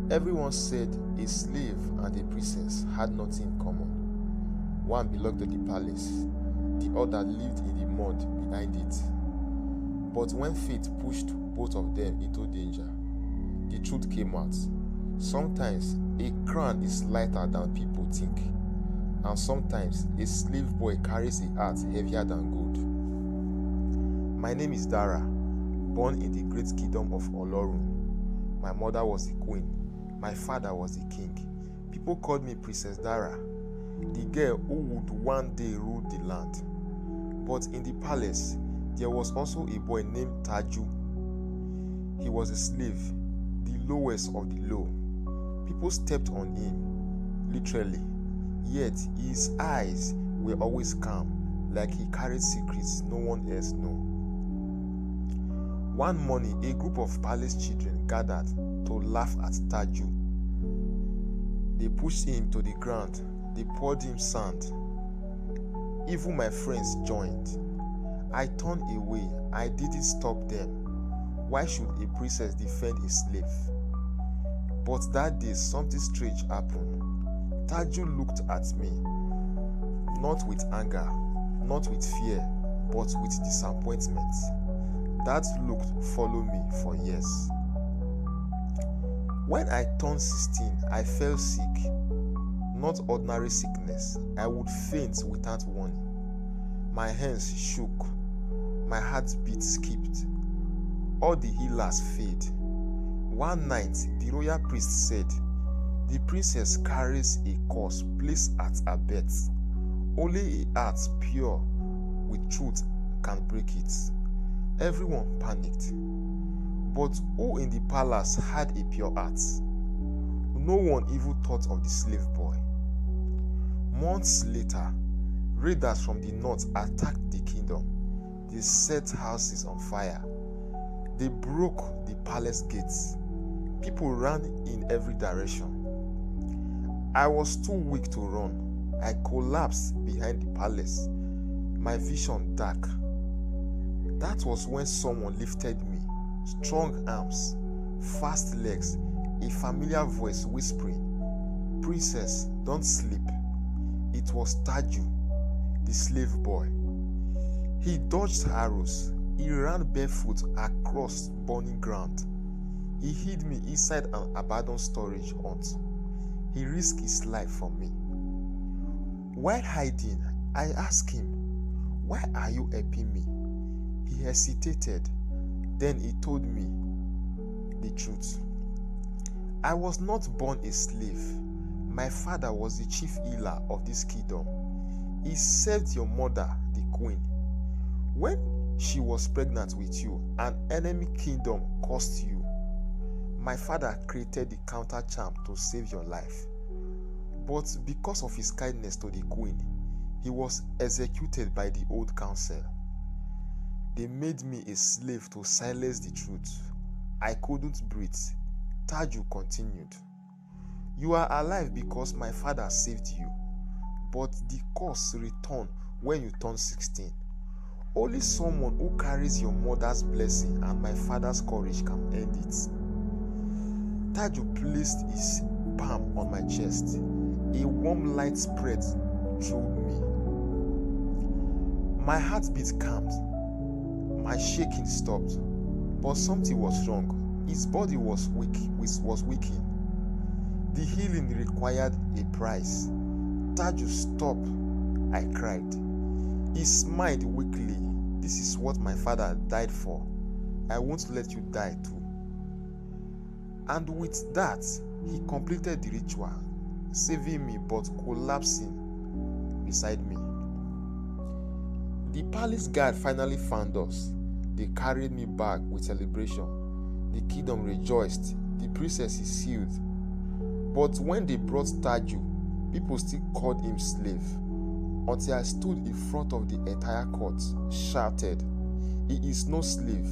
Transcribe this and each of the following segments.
Everyone said a slave and a princess had nothing in common. One belonged to the palace, the other lived in the mud behind it. But when fate pushed both of them into danger, the truth came out. Sometimes a crown is lighter than people think, and sometimes a slave boy carries a heart heavier than gold. My name is Dara, born in the great kingdom of Olorun. My mother was the queen. My father was the king. People called me Princess Dara, the girl who would one day rule the land. But in the palace, there was also a boy named Taju. He was a slave, the lowest of the low. People stepped on him, literally, yet his eyes were always calm, like he carried secrets no one else knew. One morning, a group of palace children gathered to laugh at Taju. They pushed him to the ground. They poured him sand. Even my friends joined. I turned away. I didn't stop them. Why should a princess defend a slave? But that day, something strange happened. Taju looked at me, not with anger, not with fear, but with disappointment. That look followed me for years. When I turned 16, I fell sick. Not ordinary sickness. I would faint without warning. My hands shook. My heartbeat skipped. All the healers failed. One night, the royal priest said, "The princess carries a curse placed at her birth. Only a heart pure with truth can break it." Everyone panicked. But who in the palace had a pure heart? No one even thought of the slave boy. Months later, raiders from the north attacked the kingdom. They set houses on fire. They broke the palace gates. People ran in every direction. I was too weak to run. I collapsed behind the palace, my vision dark. That was when someone lifted me. Strong arms, fast legs, a familiar voice whispering, "Princess, don't sleep." It was Taju, the slave boy. He dodged arrows. He ran barefoot across burning ground. He hid me inside an abandoned storage hut. He risked his life for me. While hiding, I asked him, "Why are you helping me?" He hesitated. Then he told me the truth. I was not born a slave. My father was the chief healer of this kingdom. He saved your mother, the queen. When she was pregnant with you, an enemy kingdom cursed you. My father created the counter charm to save your life. But because of his kindness to the queen, he was executed by the old council. They made me a slave to silence the truth. I couldn't breathe. Taju continued, "You are alive because my father saved you. But the curse returned when you turn 16. Only someone who carries your mother's blessing and my father's courage can end it." Taju placed his palm on my chest. A warm light spread through me. My heartbeat calmed. My shaking stopped, but something was wrong. His body was weakening. The healing required a price. "Taju, stop," I cried. He smiled weakly. "This is what my father died for. I won't let you die too." And with that, he completed the ritual, saving me but collapsing beside me. The palace guard finally found us. They carried me back with celebration. The kingdom rejoiced. The princess is healed. But when they brought Taju, people still called him slave. Until I stood in front of the entire court, shouted, "He is no slave.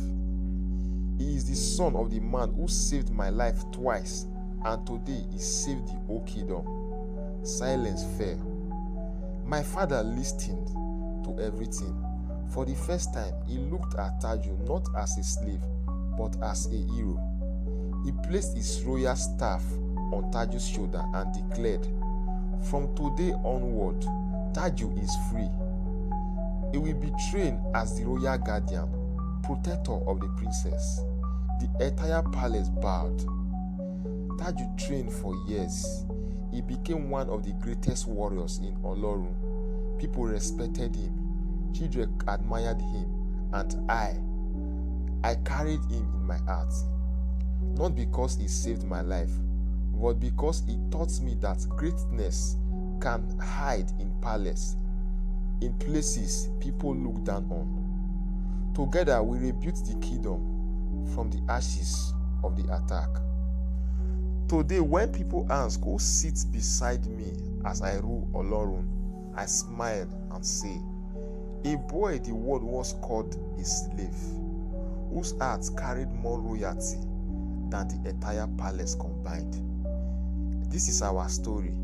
He is the son of the man who saved my life twice, and today he saved the whole kingdom." Silence fell. My father listened to everything. For the first time, he looked at Taju not as a slave, but as a hero. He placed his royal staff on Taju's shoulder and declared, "From today onward, Taju is free. He will be trained as the royal guardian, protector of the princess." The entire palace bowed. Taju trained for years. He became one of the greatest warriors in Olorun. People respected him. Children admired him. And I carried him in my heart. Not because he saved my life, but because he taught me that greatness can hide in palace, in places people look down on. Together we rebuilt the kingdom from the ashes of the attack. Today, when people ask who sits beside me as I rule Olorun, I smile and say, a boy the world once called a slave, whose heart carried more royalty than the entire palace combined. This is our story,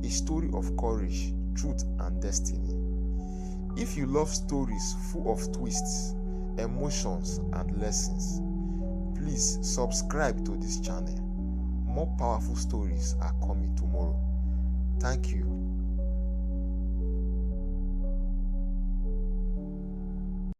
a story of courage, truth, and destiny. If you love stories full of twists, emotions, and lessons, please subscribe to this channel. More powerful stories are coming tomorrow. Thank you.